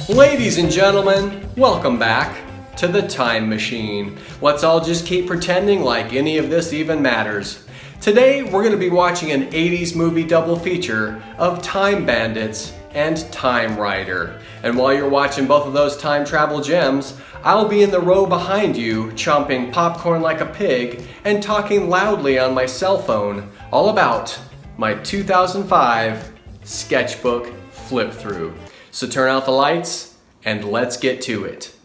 Ladies and gentlemen, welcome back to the Time Machine. Let's all just keep pretending like any of this even matters. Today we're going to be watching an 80s movie double feature of Time Bandits and TimeRider. And while you're watching both of those time travel gems, I'll be in the row behind you, chomping popcorn like a pig and talking loudly on my cell phone all about my 2005 Sketchbook Flip Through. So turn out the lights and let's get to it.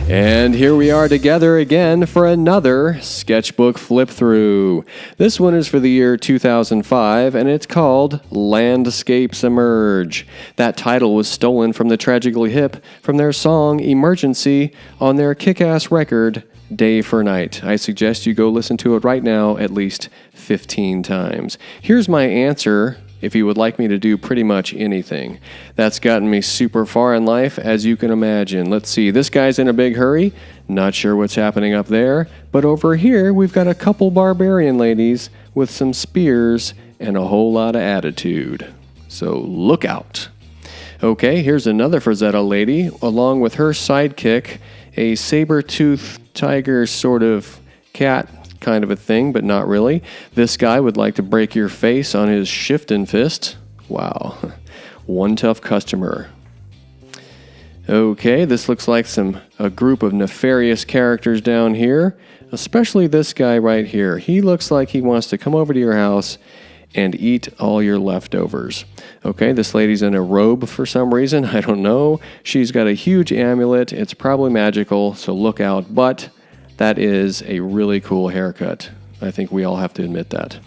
And here we are together again for another Sketchbook Flip Through. This one is for the year 2005 and it's called Landscapes Emerge. That title was stolen from the Tragically Hip from their song Emergency on their kick-ass record Day for Night. I suggest you go listen to it right now at least 15 times. Here's my answer if you would like me to do pretty much anything. That's gotten me super far in life, as you can imagine. Let's see, this guy's in a big hurry. Not sure what's happening up there. But over here, we've got a couple barbarian ladies with some spears and a whole lot of attitude. So look out. Okay, here's another Frazetta lady, along with her sidekick, a saber-toothed tiger sort of cat kind of a thing, but not really. This guy would like to break your face on his shifting fist. Wow. One tough customer. Okay, this looks like a group of nefarious characters down here, especially this guy right here. He looks like he wants to come over to your house and eat all your leftovers. Okay, this lady's in a robe for some reason. I don't know. She's got a huge amulet. It's probably magical, so look out. But that is a really cool haircut. I think we all have to admit that.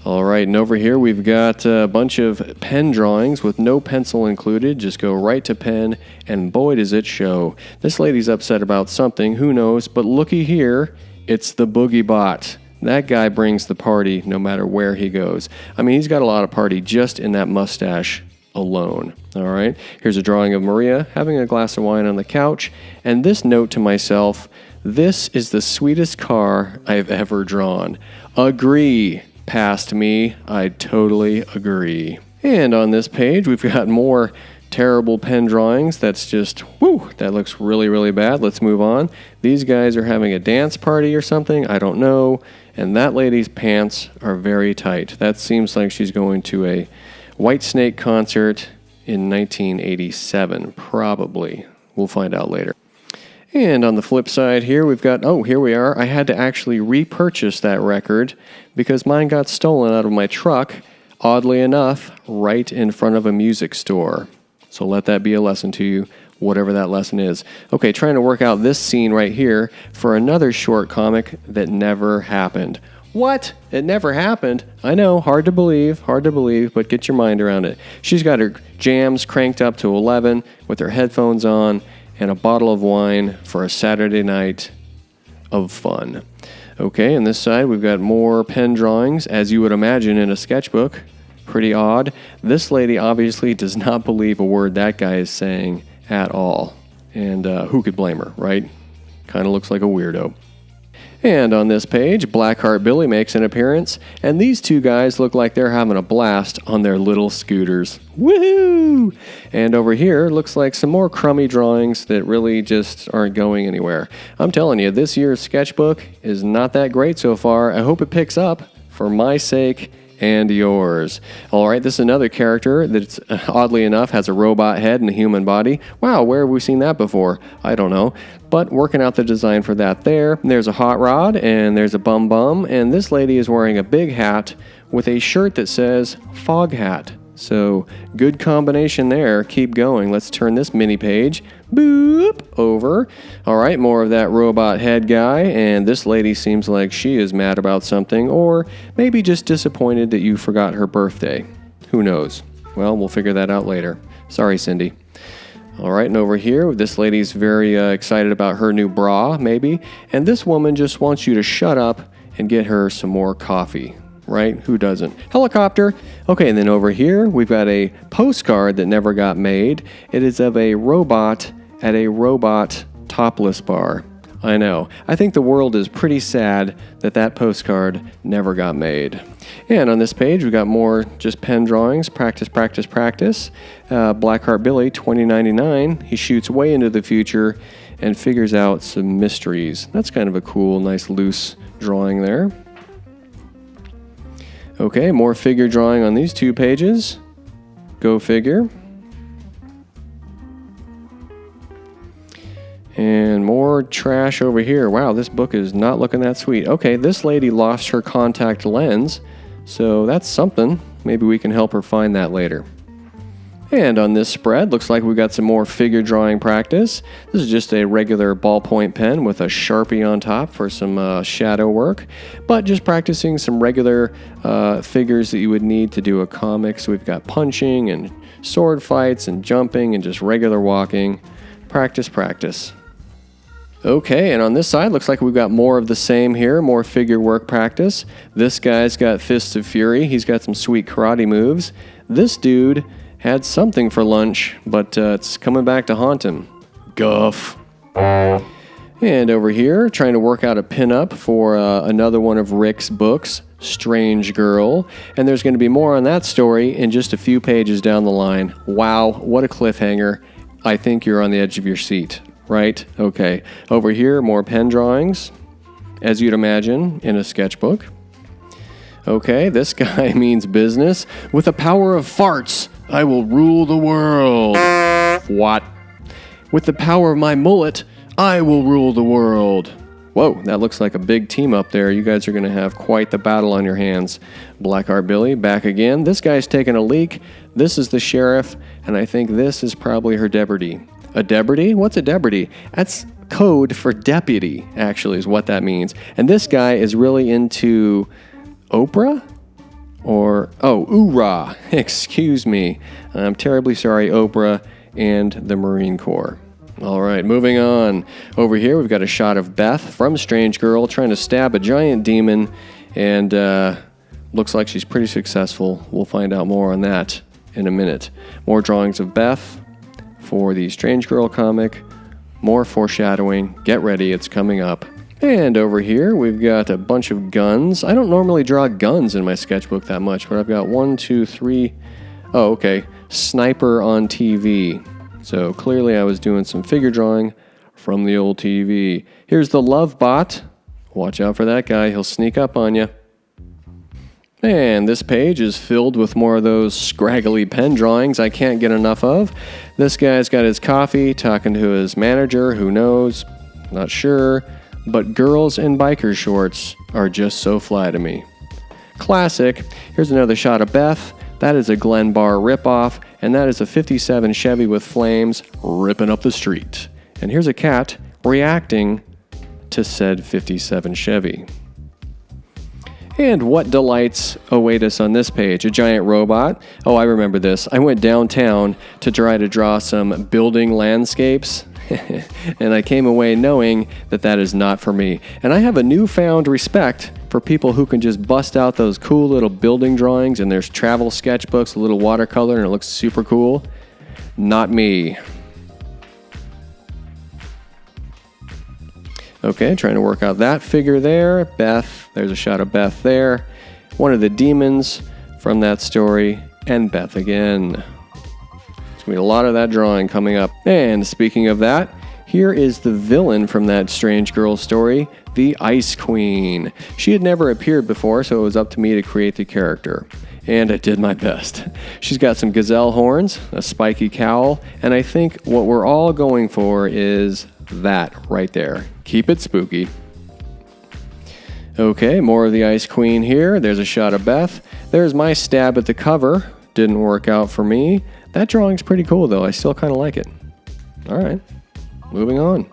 All right, and over here we've got a bunch of pen drawings with no pencil included. Just go right to pen, and boy does it show. This lady's upset about something, who knows, but looky here, it's the Boogie Bot. That guy brings the party no matter where he goes. I mean, he's got a lot of party just in that mustache alone. All right, here's a drawing of Maria having a glass of wine on the couch, and this note to myself: this is the sweetest car I've ever drawn. Agree, past me. I totally agree. And on this page, we've got more terrible pen drawings. That's just, whoo, that looks really, really bad. Let's move on. These guys are having a dance party or something. I don't know. And that lady's pants are very tight. That seems like she's going to a Whitesnake concert in 1987, probably. We'll find out later. And on the flip side here, we've got, here we are. I had to actually repurchase that record because mine got stolen out of my truck, oddly enough, right in front of a music store. So let that be a lesson to you, whatever that lesson is. Okay, trying to work out this scene right here for another short comic that never happened. What? It never happened? I know, hard to believe, but get your mind around it. She's got her jams cranked up to 11 with her headphones on, and a bottle of wine for a Saturday night of fun. Okay, on this side we've got more pen drawings, as you would imagine in a sketchbook. Pretty odd. This lady obviously does not believe a word that guy is saying at all. And who could blame her, right? Kind of looks like a weirdo. And on this page, Blackheart Billy makes an appearance, and these two guys look like they're having a blast on their little scooters. Woohoo! And over here, looks like some more crummy drawings that really just aren't going anywhere. I'm telling you, this year's sketchbook is not that great so far. I hope it picks up for my sake and yours. All right, this is another character that's oddly enough has a robot head and a human body. Wow, where have we seen that before? I don't know. But working out the design for that there. There's a hot rod and there's a bum bum, and this lady is wearing a big hat with a shirt that says Fog Hat. So good combination there. Keep going. Let's turn this mini page boop over. All right, more of that robot head guy, and this lady seems like she is mad about something, or maybe just disappointed that you forgot her birthday. Who knows? Well, we'll figure that out later. Sorry, Cindy. All right, and over here, this lady's very excited about her new bra, maybe, and this woman just wants you to shut up and get her some more coffee. Right? Who doesn't? Helicopter. Okay, and then over here, we've got a postcard that never got made. It is of a robot at a robot topless bar. I know. I think the world is pretty sad that that postcard never got made. And on this page, we got more just pen drawings. Practice, practice, practice. Blackheart Billy, 2099. He shoots way into the future and figures out some mysteries. That's kind of a cool, nice, loose drawing there. Okay, more figure drawing on these 2 pages. Go figure. And more trash over here. Wow, this book is not looking that sweet. Okay, this lady lost her contact lens, so that's something. Maybe we can help her find that later. And on this spread, looks like we got some more figure drawing practice. This is just a regular ballpoint pen with a Sharpie on top for some shadow work, but just practicing some regular figures that you would need to do a comic. So we've got punching and sword fights and jumping and just regular walking. Practice, practice. Okay, and on this side, looks like we've got more of the same here, more figure work practice. This guy's got Fists of Fury. He's got some sweet karate moves. This dude had something for lunch, but it's coming back to haunt him. Guff. And over here, trying to work out a pinup for another one of Rick's books, Strange Girl. And there's going to be more on that story in just a few pages down the line. Wow, what a cliffhanger. I think you're on the edge of your seat. Right? Okay. Over here, more pen drawings, as you'd imagine, in a sketchbook. Okay, this guy means business. With the power of farts, I will rule the world. What? With the power of my mullet, I will rule the world. Whoa, that looks like a big team up there. You guys are going to have quite the battle on your hands. Blackheart Billy, back again. This guy's taking a leak. This is the sheriff, and I think this is probably her deputy. A deputy? What's a deputy? That's code for deputy, actually, is what that means. And this guy is really into Oprah? Oorah. Excuse me. I'm terribly sorry, Oprah and the Marine Corps. All right, moving on. Over here, we've got a shot of Beth from Strange Girl trying to stab a giant demon, and looks like she's pretty successful. We'll find out more on that in a minute. More drawings of Beth for the Strange Girl comic. More foreshadowing. Get ready, it's coming up. And over here, we've got a bunch of guns. I don't normally draw guns in my sketchbook that much, but I've got 1, 2, 3. Oh, okay. Sniper on TV. So clearly I was doing some figure drawing from the old TV. Here's the Love Bot. Watch out for that guy. He'll sneak up on you. And this page is filled with more of those scraggly pen drawings I can't get enough of. This guy's got his coffee, talking to his manager, who knows, not sure, but girls in biker shorts are just so fly to me. Classic. Here's another shot of Beth. That is a Glen Bar ripoff, and that is a 57 Chevy with flames ripping up the street. And here's a cat reacting to said 57 Chevy. And what delights await us on this page? A giant robot. Oh, I remember this. I went downtown to try to draw some building landscapes, and I came away knowing that that is not for me. And I have a newfound respect for people who can just bust out those cool little building drawings, and there's travel sketchbooks, a little watercolor, and it looks super cool. Not me. Okay, trying to work out that figure there. Beth, there's a shot of Beth there. One of the demons from that story, and Beth again. There's going to be a lot of that drawing coming up. And speaking of that, here is the villain from that Strange Girl story, the Ice Queen. She had never appeared before, so it was up to me to create the character. And I did my best. She's got some gazelle horns, a spiky cowl, and I think what we're all going for is that right there. Keep it spooky. Okay, more of the Ice Queen here. There's a shot of Beth. There's my stab at the cover. Didn't work out for me. That drawing's pretty cool, though. I still kind of like it. All right, moving on.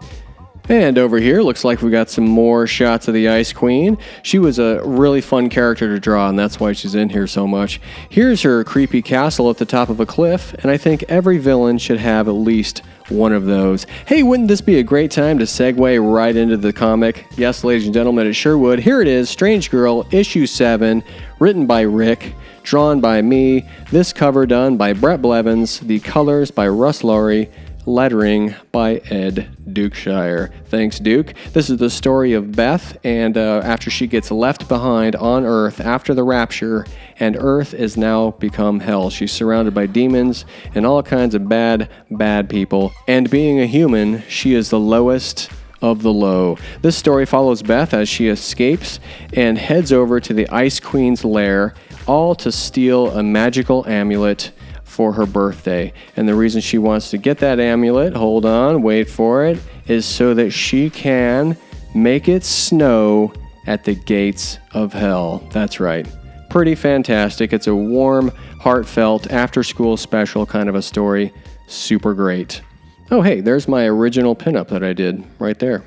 And over here, looks like we got some more shots of the Ice Queen. She was a really fun character to draw, and that's why she's in here so much. Here's her creepy castle at the top of a cliff, and I think every villain should have at least one of those. Hey, wouldn't this be a great time to segue right into the comic? Yes, ladies and gentlemen, it sure would. Here it is, Strange Girl, issue 7, written by Rick, drawn by me, this cover done by Brett Blevins, the colors by Russ Laurie, lettering by Ed Dukeshire. Thanks, Duke. This is the story of Beth, and after she gets left behind on Earth after the rapture, and Earth is now become hell. She's surrounded by demons and all kinds of bad people, and being a human, she is the lowest of the low. This story follows Beth as she escapes and heads over to the Ice Queen's lair, all to steal a magical amulet for her birthday. And the reason she wants to get that amulet, hold on, wait for it, is so that she can make it snow at the gates of hell. That's right. Pretty fantastic. It's a warm, heartfelt, after-school special kind of a story. Super great. Oh, hey, there's my original pinup that I did right there.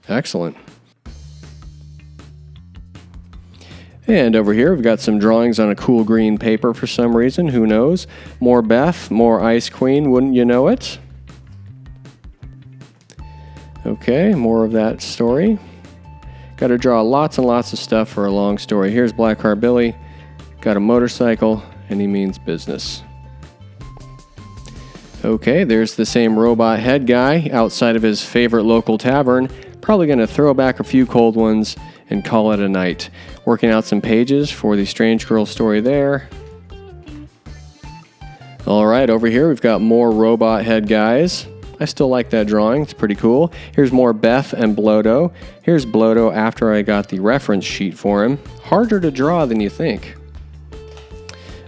Excellent. And over here, we've got some drawings on a cool green paper for some reason. Who knows? More Beth, more Ice Queen, wouldn't you know it? Okay, more of that story. Got to draw lots and lots of stuff for a long story. Here's Blackheart Billy. Got a motorcycle, and he means business. Okay, there's the same robot head guy outside of his favorite local tavern. Probably going to throw back a few cold ones and call it a night. Working out some pages for the Strange Girl story there. All right, over here we've got more robot head guys. I still like that drawing. It's pretty cool. Here's more Beth and Blodo. Here's Blodo after I got the reference sheet for him. Harder to draw than you think.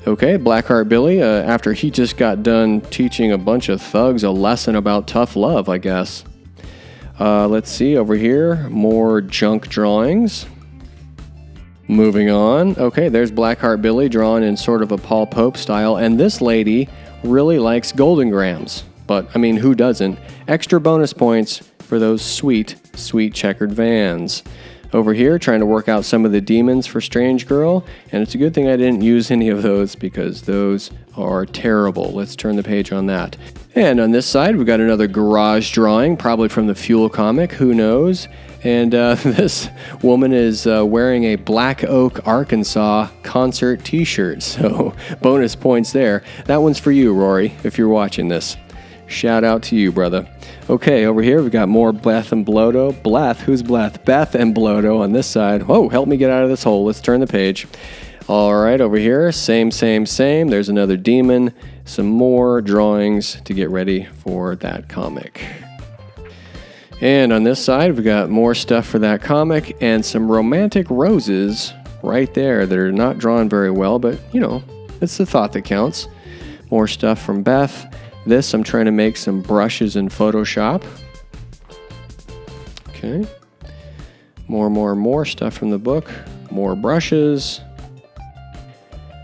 Okay, Blackheart Billy, after he just got done teaching a bunch of thugs a lesson about tough love, I guess. Let's see, over here, more junk drawings. Moving on. Okay, there's Blackheart Billy drawn in sort of a Paul Pope style, and this lady really likes golden grams. But, I mean, who doesn't? Extra bonus points for those sweet, sweet checkered vans. Over here, trying to work out some of the demons for Strange Girl, and it's a good thing I didn't use any of those because those are terrible. Let's turn the page on that. And on this side, we've got another garage drawing, probably from the Fuel comic, who knows? And this woman is wearing a Black Oak, Arkansas concert t-shirt, so bonus points there. That one's for you, Rory, if you're watching this. Shout out to you, brother. Okay, over here we've got more Beth and Blodo. Who's Beth? Beth and Blodo on this side. Whoa, help me get out of this hole. Let's turn the page. All right, over here, same. There's another demon. Some more drawings to get ready for that comic. And on this side, we've got more stuff for that comic and some romantic roses right there that are not drawn very well, but, you know, it's the thought that counts. More stuff from Beth. This, I'm trying to make some brushes in Photoshop. Okay. More stuff from the book. More brushes.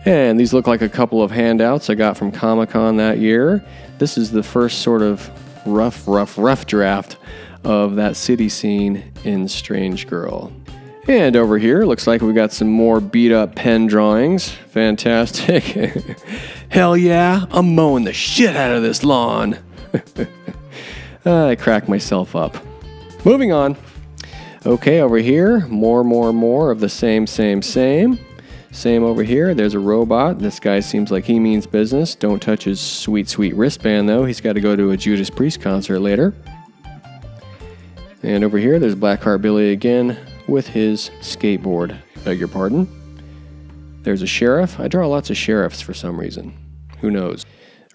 And these look like a couple of handouts I got from Comic-Con that year. This is the first sort of rough draft of that city scene in Strange Girl. And over here, looks like we got some more beat-up pen drawings. Fantastic. Hell yeah, I'm mowing the shit out of this lawn. I cracked myself up. Moving on. Okay, over here, more of the same. Same over here. There's a robot. This guy seems like he means business. Don't touch his sweet wristband, though. He's got to go to a Judas Priest concert later. And over here, there's Blackheart Billy again with his skateboard. Beg your pardon. There's a sheriff. I draw lots of sheriffs for some reason. Who knows?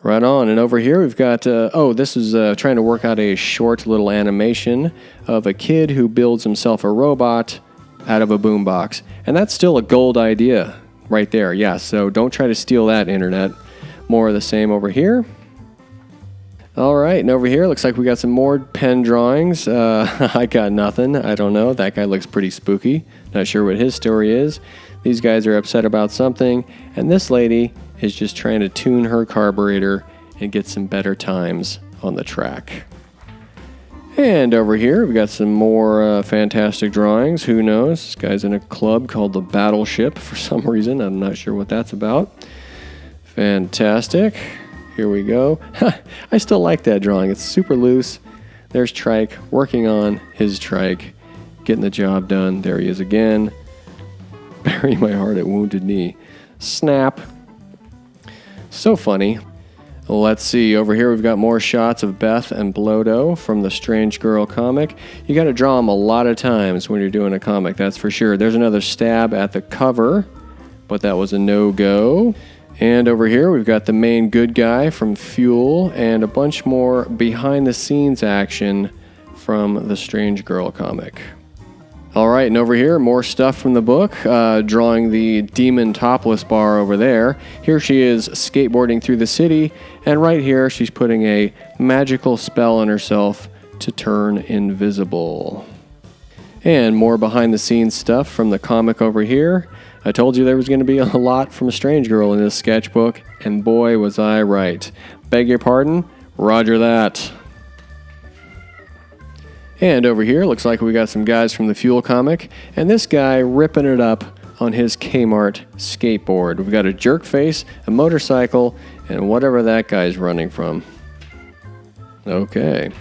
Right on. And over here we've got, this is trying to work out a short little animation of a kid who builds himself a robot out of a boombox. And that's still a gold idea right there. Yeah, so don't try to steal that, internet. More of the same over here. All right, and over here, looks like we got some more pen drawings. I got nothing. I don't know. That guy looks pretty spooky. Not sure what his story is. These guys are upset about something, and this lady is just trying to tune her carburetor and get some better times on the track. And over here, we got some more fantastic drawings. Who knows? This guy's in a club called the Battleship for some reason. I'm not sure what that's about. Fantastic. Here we go. I still like that drawing. It's super loose. There's Trike working on his trike, getting the job done. There he is again. Bury my heart at Wounded Knee. Snap. So funny. Let's see, over here we've got more shots of Beth and Blodo from the Strange Girl comic. You got to draw them a lot of times when you're doing a comic, that's for sure. There's another stab at the cover, but that was a no-go. And over here we've got the main good guy from Fuel and a bunch more behind-the-scenes action from the Strange Girl comic. All right, and over here, more stuff from the book, drawing the demon topless bar over there. Here she is skateboarding through the city, and right here she's putting a magical spell on herself to turn invisible. And more behind-the-scenes stuff from the comic over here. I told you there was going to be a lot from Strange Girl in this sketchbook, and boy was I right. Beg your pardon? Roger that. And over here, looks like we got some guys from the Fuel comic, and this guy ripping it up on his Kmart skateboard. We've got a jerk face, a motorcycle, and whatever that guy's running from. Okay.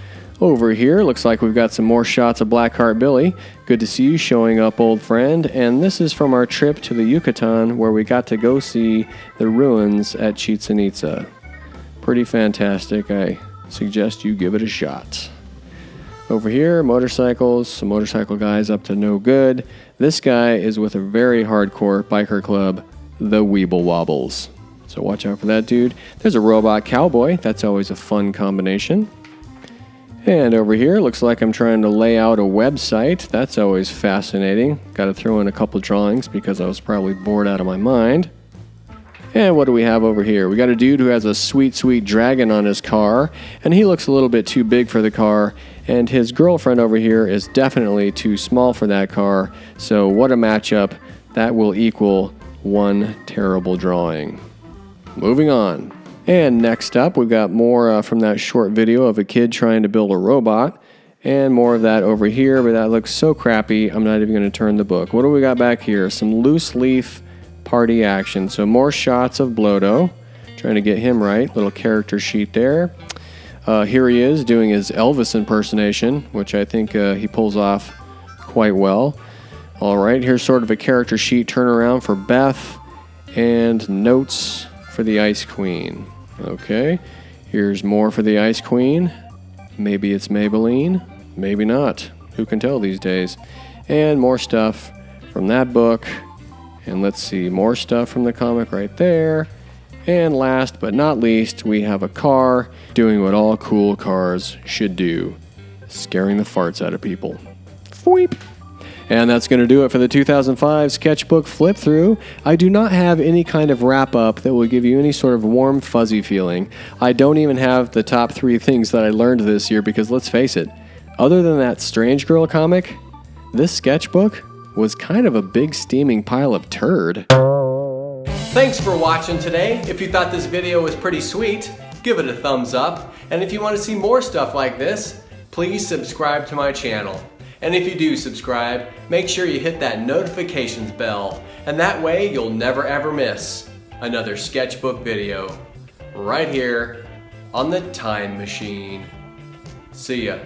Over here, looks like we've got some more shots of Blackheart Billy. Good to see you showing up, old friend. And this is from our trip to the Yucatan, where we got to go see the ruins at Chichen Itza. Pretty fantastic. I suggest you give it a shot. Over here, motorcycles, some motorcycle guys up to no good. This guy is with a very hardcore biker club, the Weeble Wobbles. So watch out for that dude. There's a robot cowboy. That's always a fun combination. And over here, looks like I'm trying to lay out a website. That's always fascinating. Got to throw in a couple drawings because I was probably bored out of my mind. And what do we have over here? We got a dude who has a sweet, sweet dragon on his car, and he looks a little bit too big for the car, and his girlfriend over here is definitely too small for that car, so what a matchup. That will equal one terrible drawing. Moving on. And next up, we've got more from that short video of a kid trying to build a robot, and more of that over here, but that looks so crappy, I'm not even going to turn the book. What do we got back here? Some loose leaf party action. So more shots of Blodo, trying to get him right. Little character sheet there. Here he is doing his Elvis impersonation, which I think he pulls off quite well. All right, here's sort of a character sheet turnaround for Beth and notes for the Ice Queen. Okay, here's more for the Ice Queen. Maybe it's Maybelline, maybe not. Who can tell these days? And more stuff from that book. And let's see, more stuff from the comic right there. And last but not least, we have a car doing what all cool cars should do, scaring the farts out of people. Fweep! And that's going to do it for the 2005 Sketchbook Flip Through. I do not have any kind of wrap-up that will give you any sort of warm, fuzzy feeling. I don't even have the top 3 things that I learned this year because, let's face it, other than that Strange Girl comic, this sketchbook was kind of a big steaming pile of turd. Thanks for watching today. If you thought this video was pretty sweet, give it a thumbs up. And if you want to see more stuff like this, please subscribe to my channel. And if you do subscribe, make sure you hit that notifications bell. And that way you'll never ever miss another sketchbook video right here on the Time Machine. See ya.